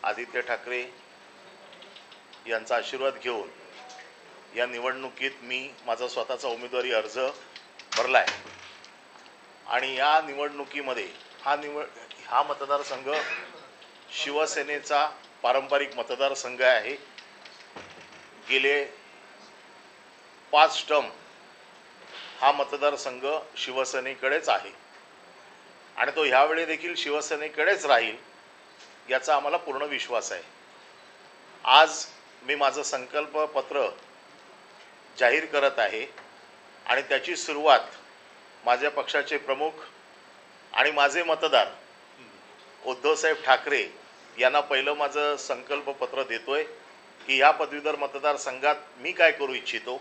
आदित्य ठाकरे यांचा आशीर्वाद घेऊन या निवडणुकीत मी माझा स्वतःचा उमेदवारी अर्ज भरला आहे आणि या निवडणुकीमध्ये हा मतदारसंघ शिवसेनेचा पारंपरिक मतदारसंघ आहे। गेले 5 टर्म हा मतदारसंघ शिवसेनेकडेच आहे आणि तो ह्यावेळी देखील शिवसेनेकडेच राहील याचा आम्हाला पूर्ण विश्वास आहे। आज मी माझं संकल्प पत्र जाहीर करत आहे आणि त्याची सुरुवात माझ्या पक्षाचे प्रमुख आणि माझे मतदार उद्धवसाहेब ठाकरे यांना पहिलं माझं संकल्प पत्र देतोय की ह्या पदवीधर मतदारसंघात मी काय करू इच्छितो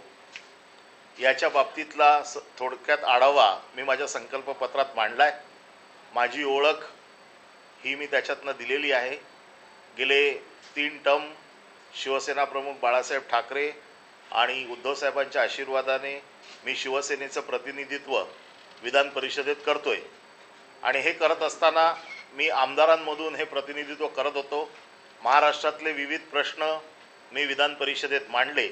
याच्या बाबतीतला थोडक्यात आढावा मी माझ्या संकल्प पत्रात मांडलाय। माझी ओळख ही मी त्याच्यातनं दिलेली आहे। गेले 3 टर्म शिवसेना प्रमुख बाळासाहेब ठाकरे आणि उद्धव साहेबांच्या आशीर्वादाने मी शिवसेनेचं प्रतिनिधित्व विधान परिषदेत करतोय आणि हे करत असताना मी आमदारांमधून हे प्रतिनिधित्व करत होतो। महाराष्ट्रातले विविध प्रश्न मी विधान परिषदेत मांडले,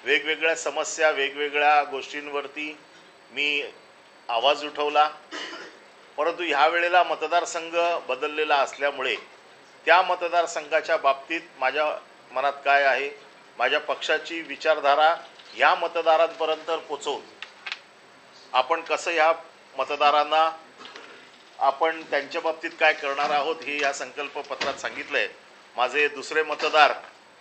वेगवेगळ्या समस्या वेगवेगळ्या गोष्टींवरती मी आवाज उठवला, परंतु ह्या वेळेला मतदारसंघ बदललेला असल्यामुळे त्या मतदारसंघाच्या बाबतीत माझ्या मनात काय आहे, माझ्या पक्षाची विचारधारा या मतदारांपर्यंत पोचवून आपण कसं ह्या मतदारांना आपण त्यांच्या बाबतीत काय करणार आहोत हे या संकल्प पत्रात सांगितलंय। माझे दुसरे मतदार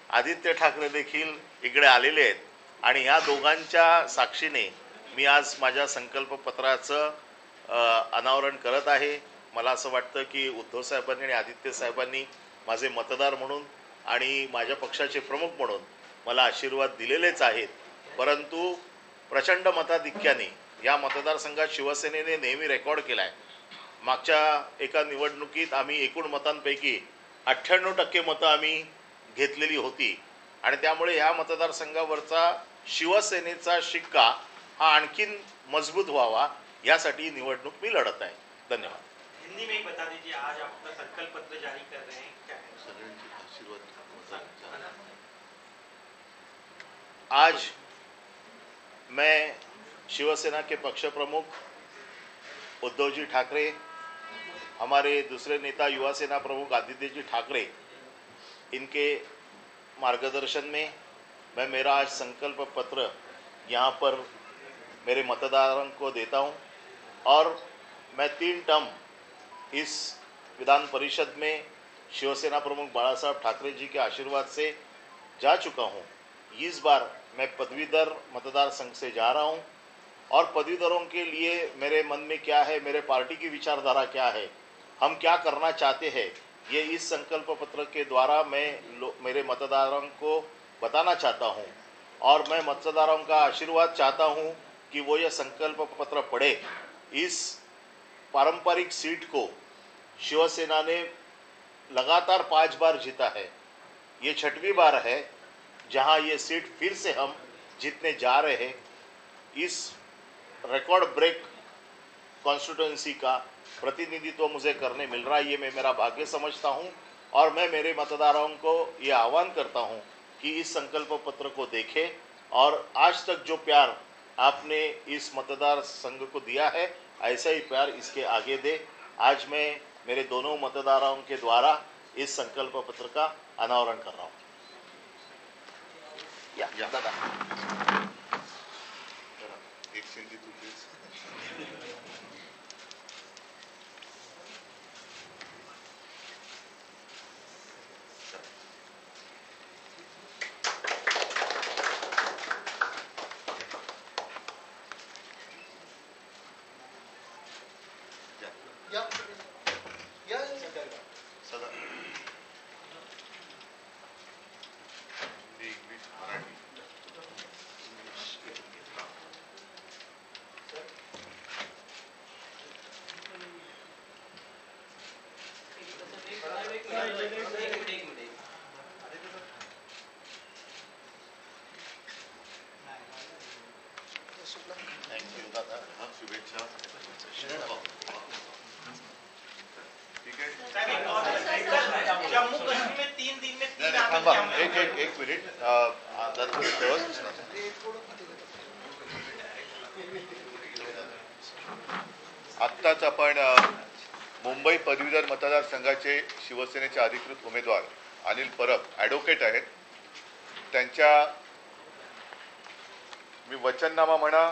आदित्य ठाकरे देखील इकडे आलेले आहेत आणि ह्या दोघांच्या साक्षीने मी आज माझ्या संकल्प पत्राचं अनावरण करत आहे। मला असं वाटतं की उद्धव साहेबांनी आणि आदित्य साहेबांनी माझे मतदार म्हणून आणि माझ्या पक्षाचे प्रमुख म्हणून मला आशीर्वाद दिलेलेच आहेत, परंतु प्रचंड मताधिक्याने या मतदारसंघात शिवसेनेने नेहमी रेकॉर्ड केला आहे। मागच्या एका निवडणुकीत आम्ही एकूण मतांपैकी 98% मतं आम्ही घेतलेली होती आणि त्यामुळे ह्या मतदारसंघावरचा शिवसेनेचा शिक्का हा आणखीन मजबूत व्हावा यासाठी निवडणूक मी लढत आहे। धन्यवाद। हिंदी में बता दीजिए, आज आप अपना संकल्प पत्र जारी कर रहे हैं, क्या है? आज मैं शिवसेना के पक्ष प्रमुख उद्धव जी ठाकरे, हमारे दूसरे नेता युवा सेना प्रमुख आदित्य जी ठाकरे, इनके मार्गदर्शन में मैं मेरा आज संकल्प पत्र यहाँ पर मेरे मतदारों को देता हूँ और मैं 3 टर्म इस विधान परिषद में शिवसेना प्रमुख बाला साहब ठाकरे जी के आशीर्वाद से जा चुका हूँ। इस बार मैं पदवीधर मतदार संघ से जा रहा हूँ और पदवीधरों के लिए मेरे मन में क्या है, मेरे पार्टी की विचारधारा क्या है, हम क्या करना चाहते हैं, ये इस संकल्प पत्र के द्वारा मैं मेरे मतदारों को बताना चाहता हूँ और मैं मतदारों का आशीर्वाद चाहता हूँ कि वो ये संकल्प पत्र पढ़े। इस पारंपरिक सीट को शिवसेना ने लगातार 5 बार जीता है, ये 6वीं बार है जहां ये सीट फिर से हम जीतने जा रहे हैं। इस रिकॉर्ड ब्रेक कॉन्स्टिट्यूएंसी का प्रतिनिधित्व मुझे करने मिल रहा है, ये मैं मेरा भाग्य समझता हूं और मैं मेरे मतदारों को ये आह्वान करता हूं कि इस संकल्प पत्र को देखें और आज तक जो प्यार आपने इस मतदार संघ को दिया है ऐसा ही प्यार इसके आगे दे। आज मैं मेरे दोनों मतदारों के द्वारा इस संकल्प पत्र का अनावरण कर रहा हूँ। दादा एक सेंटी तू प्लीज। सदा इंग्लिश मराठी थांबा एक एक एक मिनिट आत्ताच आपण मुंबई पदवीधर मतदारसंघाचे शिवसेनेचे अधिकृत उमेदवार अनिल परब ॲडव्होकेट आहेत. त्यांच्या मी वचननामा म्हणा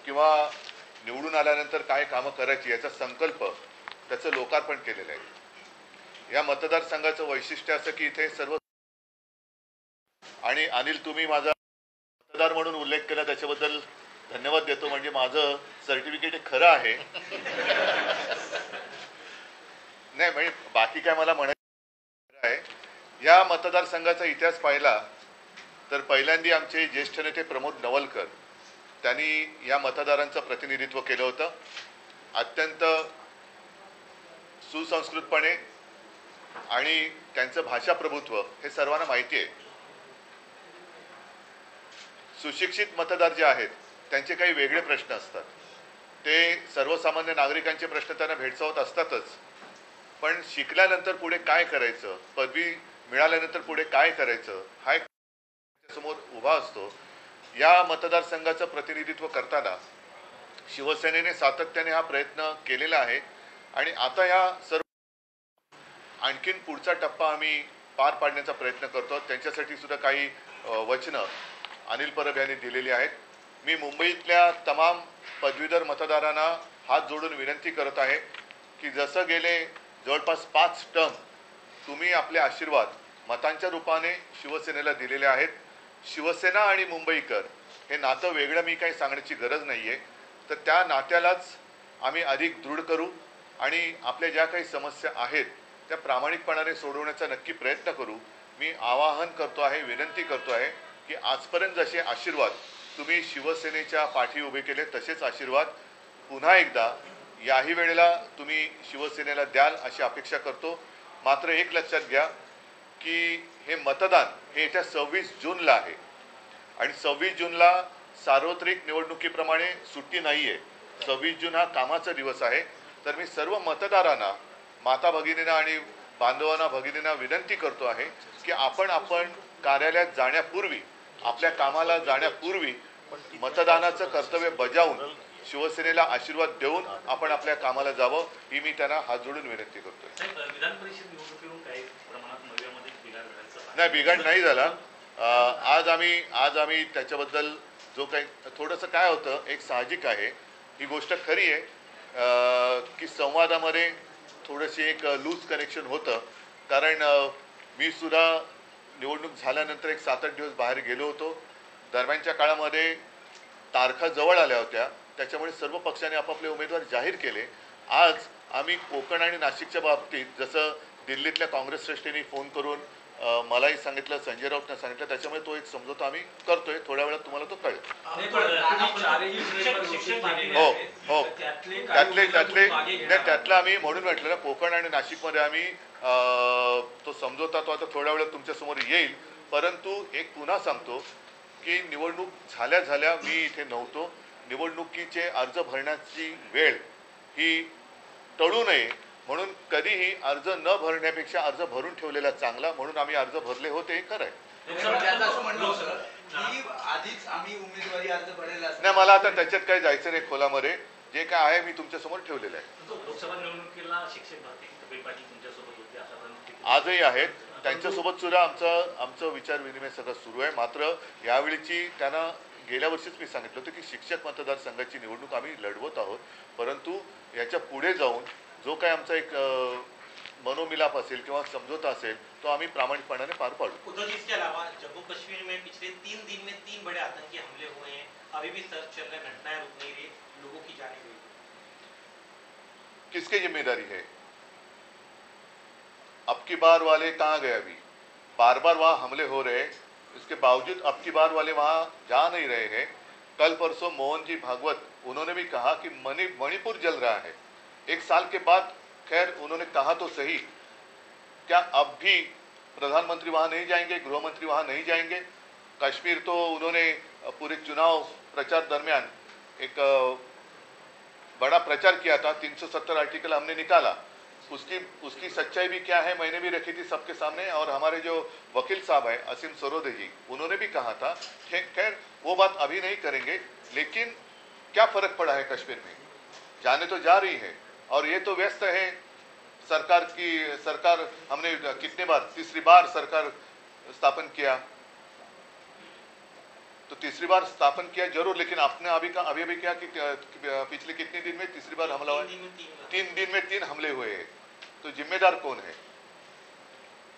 किंवा निवडून आल्यानंतर काय कामं करायची याचा संकल्प त्याचं लोकार्पण केलेलं आहे. या मतदारसंघाचं वैशिष्ट्य असं की इथे सर्व आणि अनिल तुम्ही माझा मतदार म्हणून उल्लेख केला त्याच्याबद्दल धन्यवाद देतो. म्हणजे माझं सर्टिफिकेट हे खरं आहे. नाही म्हणजे बाकी काय मला म्हणायचं आहे. या मतदारसंघाचा इतिहास पाहिला तर पहिल्यांदा आमचे ज्येष्ठ नेते प्रमोद नवलकर त्यांनी या मतदारांचं प्रतिनिधित्व केलं होतं. अत्यंत सुसंस्कृतपणे आणि त्यांचं भाषा प्रभुत्व हे सर्वांना माहिती आहे. सुशिक्षित मतदार जे आहेत त्यांचे काही वेगळे प्रश्न असतात. ते सर्वसामान्य नागरिकांचे प्रश्न त्यांना भेडसावत असतातच. पण शिकल्यानंतर पुढे काय करायचं, पदवी मिळाल्यानंतर पुढे काय करायचं हा एक समोर उभा असतो. या मतदारसंघाचं प्रतिनिधित्व करताना शिवसेनेने सातत्याने हा प्रयत्न केलेला आहे आणि आता या सर्व आणखीन पुढचा टप्पा आम्ही पार पाडण्याचा प्रयत्न करतो. त्यांच्यासाठी सुद्धा काही वचनं अनिल परब यांनी दिलेली आहेत. मी मुंबईतल्या तमाम पदवीधर मतदारांना हात जोडून विनंती करत आहे की जसं गेले जवळपास 5 टर्म तुम्ही आपले आशीर्वाद मतांच्या रूपाने शिवसेनेला दिलेले आहेत. शिवसेना आणि मुंबईकर हे नातं वेगळं मी काही सांगण्याची गरज नाही आहे. तर त्या नात्यालाच आम्ही अधिक दृढ करू आणि आपल्या ज्या काही समस्या आहेत त्या प्रामाणिकपणाने सोडवण्याचा नक्की प्रयत्न करू. मी आवाहन करतो आहे, विनंती करतो आहे की आजपर्यंत जसे आशीर्वाद तुम्ही शिवसेनेच्या पाठी उभे केले तसेच आशीर्वाद पुन्हा एकदा याही वेळेला तुम्ही शिवसेनेला द्याल अशी अपेक्षा करतो. मात्र एक लक्षात घ्या की हे मतदान हे येत्या 26 जूनला आहे आणि 26 जूनला सार्वत्रिक निवडणुकीप्रमाणे सुट्टी नाही आहे. 26 जून हा कामाचा दिवस आहे. तर मी सर्व मतदारांना, माता भगिनींना आणि बांधवांना भगिनींना विनंती करतो आहे की आपण कार्यालयात जाण्यापूर्वी, आपल्या कामाला जाण्यापूर्वी मतदानाचं कर्तव्य बजावून शिवसेनेला आशीर्वाद देऊन आपण आपल्या कामाला जावं ही मी त्यांना हात जोडून विनंती करतोय. विधान परिषद निवडणुकीवरून काही प्रमाणात नव्यामध्ये बिघाड झाला नाही, बिघाड नाही झाला. आज आम्ही त्याच्याबद्दल जो काही थोडंसं काय होतं, एक साहजिक आहे ही गोष्ट खरी आहे की संवादामध्ये थोडंसे एक लूज कनेक्शन होतं. कारण मी सुद्धा निवडणूक झाल्यानंतर एक 7-8 दिवस बाहेर गेलो होतो. दरम्यानच्या काळामध्ये तारखा जवळ आल्या होत्या, त्याच्यामुळे सर्व पक्षांनी आपापले उमेदवार जाहीर केले. आज आम्ही कोकण आणि नाशिकच्या बाबतीत जसं दिल्लीतल्या काँग्रेस श्रेष्ठींनी फोन करून मलाही सांगितलं, संजय राऊतनं सांगितलं, त्याच्यामुळे तो एक समझोता आम्ही करतोय. थोड्या वेळात तुम्हाला तो कळेल. हो, त्यातलं आम्ही म्हणून म्हटलं ना, कोकण आणि नाशिकमध्ये आम्ही तो समझोता तो आता थोड्या वेळात तुमच्यासमोर येईल. परंतु एक पुन्हा सांगतो की निवडणूक झाल्या मी इथे नव्हतो. निवडणुकीचे अर्ज भरण्याची वेळ ही टळू नये म्हणून कधीही अर्ज न भरण्यापेक्षा अर्ज भरून ठेवलेला चांगला, म्हणून आम्ही अर्ज भरले होते. हे खरं आहे. नाही, मला आता त्याच्यात काही जायचं नाही खोलामध्ये. जे काय आहे मी तुमच्यासमोर ठेवलेलं आहे. लोकसभा निवडणुकीला शिक्षक भरती पाटील तुमच्यासोबत होते आतापर्यंत आजही आहेत. त्यांच्यासोबत सुद्धा आमचं विचार विनिमय सगळं सुरू आहे. मात्र यावेळीची त्यांना गेल्या वर्षीच मी सांगितलं होतं की शिक्षक मतदारसंघाची निवडणूक आम्ही लढवत आहोत. परंतु याच्या पुढे जाऊन जो काय आमचा एक मनोमिलाप असेल किंवा समझोता असेल तो आम्ही प्रामाणिकपणाने पार पाडू. उद्धव जी, इसके अलावा जम्मू कश्मीर में पिछले 3 दिन में 3 बड़े आतंकी हमले हुए हैं. अभी भी सर्च चल रहा है, घटनाएं रुक नहीं रही, लोगों की जाने गई. किसकी जिम्मेदारी है? अब की बार वाले कहाँ गए? अभी बार वहाँ हमले हो रहे हैं, इसके बावजूद अब की बार वाले वहाँ जा नहीं रहे हैं. कल परसों मोहन जी भागवत उन्होंने भी कहा कि मणिपुर जल रहा है. 1 साल के बाद, खैर उन्होंने कहा तो सही, क्या अब भी प्रधानमंत्री वहाँ नहीं जाएंगे, गृह मंत्री वहाँ नहीं जाएंगे? कश्मीर तो उन्होंने पूरे चुनाव प्रचार दरमियान एक बड़ा प्रचार किया था. 370 आर्टिकल हमने निकाला. उसकी सच्चाई भी क्या है मैंने भी रखी थी सबके सामने, और हमारे जो वकील साहब है असीम सरोदे जी, उन्होंने भी कहा था। खैर वो बात अभी नहीं करेंगे, लेकिन क्या फर्क पड़ा है कश्मीर में, जाने तो जा रही है। और ये तो व्यस्त है सरकार हमने कितने बार, तीसरी बार सरकार स्थापन किया, तो तीसरी बार स्थापन किया जरूर, लेकिन आपने अभी क्या कि पिछले कितने दिन में तीसरी बार हमला हुआ है? 3 दिन में 3 हमले हुए हैं। तो जिम्मेदार कौन है?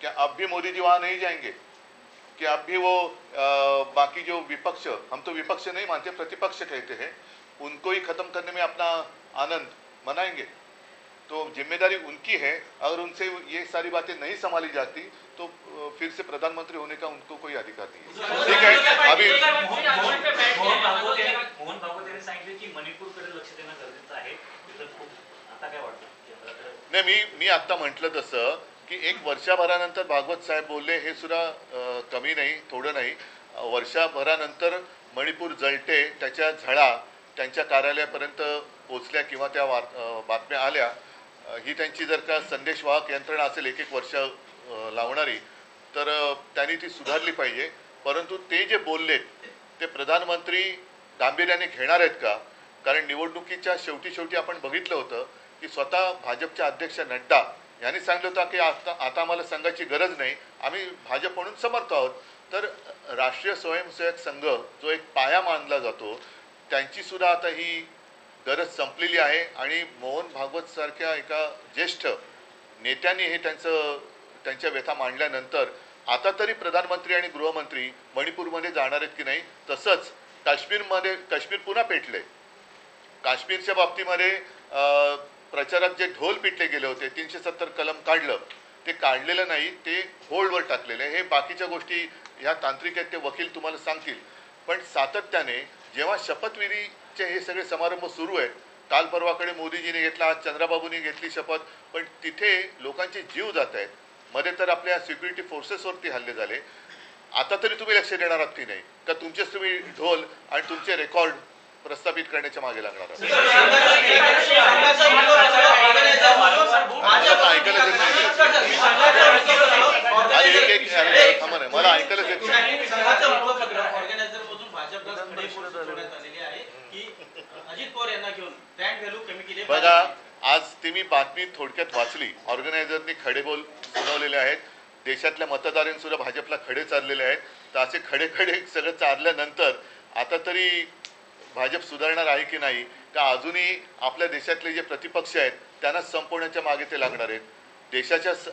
क्या अब भी मोदी जी वहां नहीं जाएंगे? कि अब भी वो बाकी जो विपक्ष, हम तो विपक्ष नहीं मानते, प्रतिपक्ष कहते हैं, उनको ही खत्म करने में अपना आनंद मनाएंगे? तो जिम्मेदारी उनकी है। अगर उनसे ये सारी बातें नहीं संभाली जाती तो फिर से प्रधानमंत्री होने का उनको कोई अधिकार नहीं है। ठीक है, अभी मोहन भागवत यांनी सांगितले की मणिपूरकडे लक्ष देणं गरजेचं आहे, आता काय वाटतं? नाही, मी आता म्हटलं तसं की एक वर्षभरानंतर भागवत साहेब बोलले, हे सुद्धा कमी नाही, थोडं नाही। वर्षभरानंतर मणिपूर जळते, त्याच्या झळा त्यांच्या कार्यालयापर्यंत पोहोचल्या किंवा त्या बातम्या आल्या, ही त्यांची जर का संदेशवाहक यंत्रणा असेल 1-1 वर्ष लावणारी, तर त्यांनी ती सुधारली पाहिजे। परंतु ते जे बोलले ते प्रधानमंत्री गांभीर्याने घेणार आहेत का? कारण निवडणुकीच्या शेवटी आपण बघितलं होतं की स्वतः भाजपचे अध्यक्ष नड्डा यांनी सांगितलं होतं की आता आम्हाला संघाची गरज नाही, आम्ही भाजप म्हणून समर्थ आहोत। तर राष्ट्रीय स्वयंसेवक संघ जो एक पाया मानला जातो, त्यांची सुद्धा आता ही गरज संपलेली आहे। आणि मोहन भागवत सारख्या एका ज्येष्ठ नेत्यांनी हे त्यांच्या व्यथा मांडल्यानंतर आता तरी प्रधानमंत्री आणि गृहमंत्री मणिपूरमध्ये जाणार आहेत की नाही? तसंच काश्मीर पुन्हा पेटले। काश्मीरच्या बाबतीमध्ये प्रचारात जे ढोल पिटले गेले होते, 370 कलम काढलं, ते काढलेलं नाही, ते होल्डवर टाकलेलं आहे। हे बाकीच्या गोष्टी ह्या तांत्रिक आहेत, ते वकील तुम्हाला सांगतील। पण सातत्याने जेव्हा शपथविधीचे हे सगळे समारंभ सुरू आहेत, काल परवाकडे मोदीजीने घेतला, आज चंद्राबाबूंनी घेतली शपथ, पण तिथे लोकांचे जीव जात आहेत, मध्ये तर आपल्या सिक्युरिटी फोर्सेसवरती हल्ले झाले। आता तरी तुम्ही लक्ष देणार आहात की नाही? का तुमचेच तुम्ही ढोल आणि तुमचे रेकॉर्ड प्रस्थापित करण्याच्या मागे लागणार आहात? मला ऐकायलाच येत नाही। बघा, आज ती मी बातमी थोडक्यात वाचली, ऑर्गनायझरनी खडेबोल सुनावलेले आहेत, देशातल्या मतदारांनी सुद्धा भाजपला खडे चाललेले आहेत। तर असे खडे सगळं चालल्यानंतर आता तरी भाजप सुधारणार आहे की नाही? का अजूनही आपल्या देशातले जे प्रतिपक्ष आहेत त्यांना संपवण्याच्या मागे ते लागणार आहेत?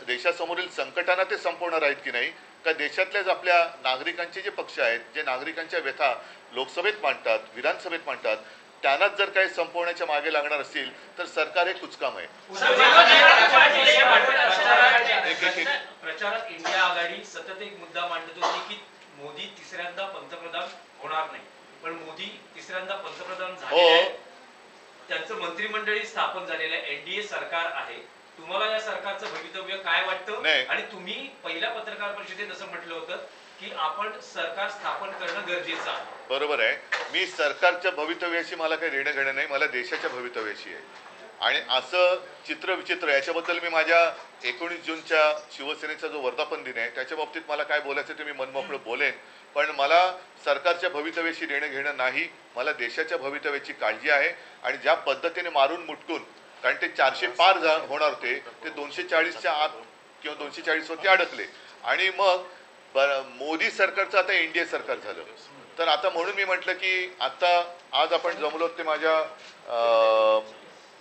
देशासमोरील संकटांना ते संपवणार आहेत की नाही? का देशातल्याच आपल्या नागरिकांचे जे पक्ष आहेत, जे नागरिकांच्या व्यथा लोकसभेत मांडतात, विधानसभेत मांडतात, त्यांनाच जर काही संपवण्याच्या मागे लागणार असतील तर सरकार हे कुचकाम आहे। प्रचारात इंडिया आघाडी सतत एक मुद्दा मांडत होती की मोदी तिसऱ्यांदा पंतप्रधान होणार नाही, पण मोदी तिसऱ्यांदा पंतप्रधान झाले, त्यांचं मंत्रिमंडळी स्थापन झालेलं आहे, एनडीए सरकार आहे। तुम्हाला या सरकारचं भवितव्य काय वाटतं? आणि तुम्ही पहिल्या पत्रकार परिषदेत असं म्हटलं होतं की आपण सरकार स्थापन करणं गरजेचं आहे। बरोबर आहे, मी सरकारच्या भवितव्याशी मला काही देणं घेणं नाही, मला देशाच्या भवितव्याशी आहे। आणि असं चित्रविचित्र याच्याबद्दल मी माझ्या 19 जूनच्या शिवसेनेचा जो वर्धापन दिन आहे त्याच्या बाबतीत मला काय बोलायचं ते मी मनमोकळं बोलेन, पण मला सरकारच्या भवितव्याशी देणं घेणं नाही, मला देशाच्या भवितव्याची काळजी आहे। आणि ज्या पद्धतीने मारून मुटकून, कारण ते 400 पार होणार होते, ते 240च्या आत किंवा 240 वरती अडकले, आणि मग मोदी सरकारचं आता एनडीए सरकार झालं। तर आता म्हणून मी म्हटलं की आज आपण जमलो ते माझ्या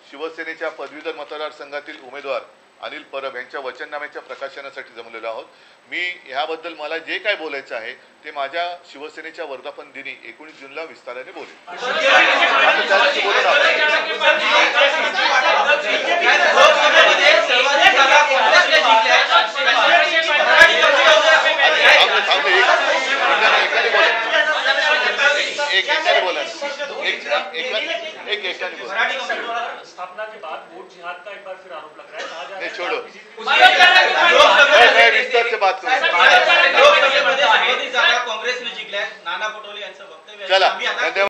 शिवसेनेच्या पदवीधर मतदारसंघातील उमेदवार अनिल परब यांच्या वचननाम्याच्या प्रकाशनासाठी जमलेलो आहोत। मी ह्याबद्दल मला जे काय बोलायचं आहे ते माझ्या शिवसेनेच्या वर्धापन दिनी 19 जूनला विस्ताराने बोलेन। स्थापना के बाद वोट जिहाद का एक बार फिर आरोप लग रहा है। नहीं छोड़ो, विस्तार से बात करो। काँग्रेसने जिंकल्या, नाना पटोले यांचं वक्तव्य। चला, धन्यवाद।